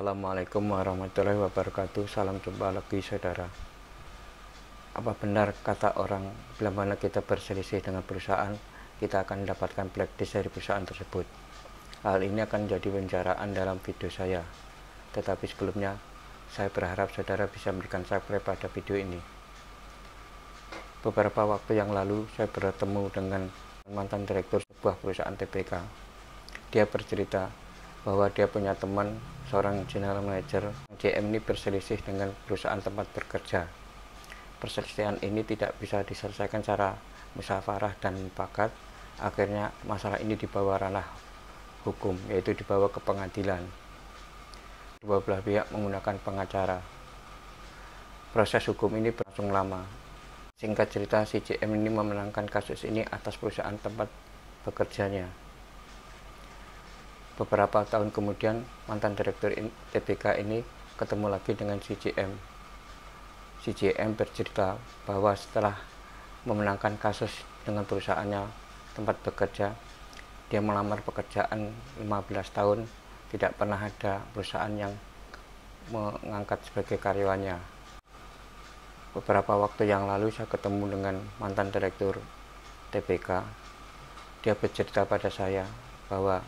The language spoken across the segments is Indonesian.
Assalamualaikum warahmatullahi wabarakatuh. Salam jumpa lagi saudara. Apa benar kata orang, bila mana kita berselisih dengan perusahaan, kita akan mendapatkan blacklist dari perusahaan tersebut? Hal ini akan jadi pembicaraan dalam video saya. Tetapi sebelumnya, saya berharap saudara bisa memberikan subscribe pada video ini. Beberapa waktu yang lalu, saya bertemu dengan mantan direktur sebuah perusahaan TBK. Dia bercerita bahwa dia punya teman, seorang general manager GM ini berselisih dengan perusahaan tempat bekerja. Perselisihan ini tidak bisa diselesaikan secara musyawarah dan mufakat. Akhirnya masalah ini dibawa ranah hukum, yaitu dibawa ke pengadilan. Dua belah pihak menggunakan pengacara. Proses hukum ini berlangsung lama. Singkat cerita, si GM ini memenangkan kasus ini atas perusahaan tempat bekerjanya. Beberapa tahun kemudian, mantan direktur TBK ini ketemu lagi dengan si GM. Si GM bercerita bahwa setelah memenangkan kasus dengan perusahaannya tempat bekerja, dia melamar pekerjaan 15 tahun, tidak pernah ada perusahaan yang mengangkat sebagai karyawannya. Beberapa waktu yang lalu saya ketemu dengan mantan direktur TBK. Dia bercerita pada saya bahwa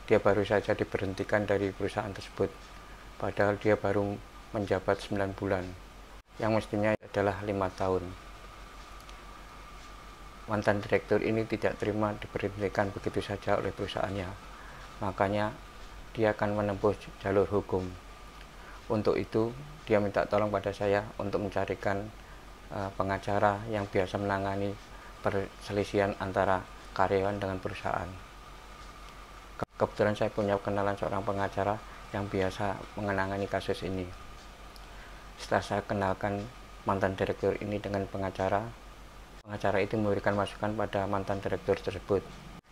dia baru saja diberhentikan dari perusahaan tersebut, padahal dia baru menjabat 9 bulan, yang mestinya adalah 5 tahun. Mantan direktur ini tidak terima diberhentikan begitu saja oleh perusahaannya, makanya dia akan menempuh jalur hukum. Untuk itu, dia minta tolong pada saya untuk mencarikan pengacara yang biasa menangani perselisihan antara karyawan dengan perusahaan. Kebetulan saya punya kenalan seorang pengacara yang biasa menangani kasus ini. Setelah saya kenalkan mantan direktur ini dengan pengacara itu memberikan masukan pada mantan direktur tersebut.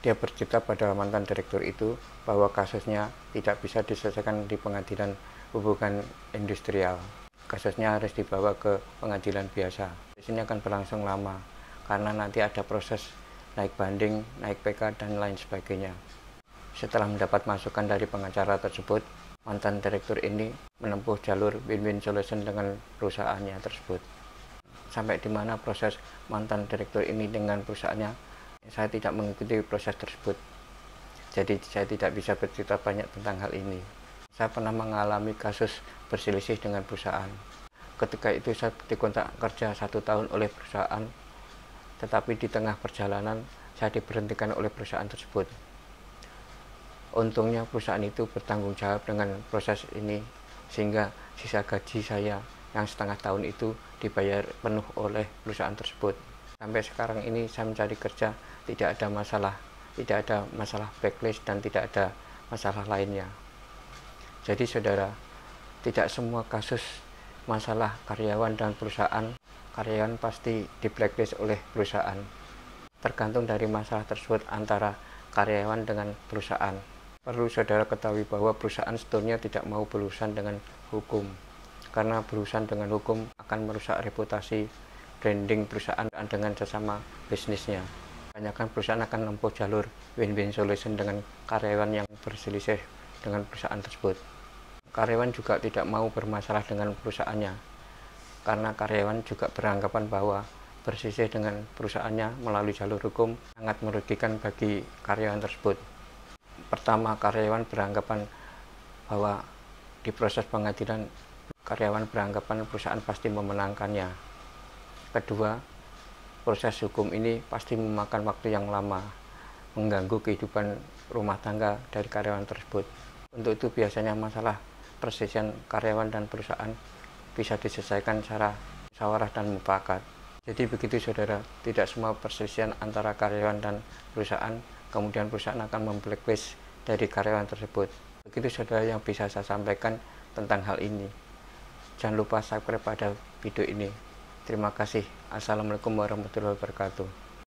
Dia bercerita pada mantan direktur itu bahwa kasusnya tidak bisa diselesaikan di pengadilan hubungan industrial. Kasusnya harus dibawa ke pengadilan biasa. Di sini akan berlangsung lama karena nanti ada proses naik banding, naik PK, dan lain sebagainya. Setelah mendapat masukan dari pengacara tersebut, mantan direktur ini menempuh jalur win-win solution dengan perusahaannya tersebut. Sampai di mana proses mantan direktur ini dengan perusahaannya, saya tidak mengikuti proses tersebut. Jadi saya tidak bisa bercerita banyak tentang hal ini. Saya pernah mengalami kasus berselisih dengan perusahaan. Ketika itu saya dikontrak kerja 1 tahun oleh perusahaan, tetapi di tengah perjalanan saya diberhentikan oleh perusahaan tersebut. Untungnya perusahaan itu bertanggung jawab dengan proses ini, sehingga sisa gaji saya yang setengah tahun itu dibayar penuh oleh perusahaan tersebut. Sampai sekarang ini saya mencari kerja, tidak ada masalah blacklist dan tidak ada masalah lainnya. Jadi saudara, tidak semua kasus masalah karyawan dan perusahaan, karyawan pasti di blacklist oleh perusahaan. Tergantung dari masalah tersebut antara karyawan dengan perusahaan. Perlu saudara ketahui bahwa perusahaan sebetulnya tidak mau berurusan dengan hukum, karena berurusan dengan hukum akan merusak reputasi branding perusahaan dengan sesama bisnisnya. Kebanyakan perusahaan akan menempuh jalur win-win solution dengan karyawan yang berselisih dengan perusahaan tersebut. Karyawan juga tidak mau bermasalah dengan perusahaannya, karena karyawan juga beranggapan bahwa berselisih dengan perusahaannya melalui jalur hukum sangat merugikan bagi karyawan tersebut. Pertama, karyawan beranggapan bahwa di proses pengadilan, karyawan beranggapan perusahaan pasti memenangkannya. Kedua, proses hukum ini pasti memakan waktu yang lama, mengganggu kehidupan rumah tangga dari karyawan tersebut. Untuk itu biasanya masalah perselisihan karyawan dan perusahaan bisa diselesaikan secara musyawarah dan mufakat. Jadi begitu saudara, tidak semua perselisihan antara karyawan dan perusahaan kemudian perusahaan akan memblacklist dari karyawan tersebut. Begitu saudara yang bisa saya sampaikan tentang hal ini. Jangan lupa subscribe pada video ini. Terima kasih. Assalamualaikum warahmatullahi wabarakatuh.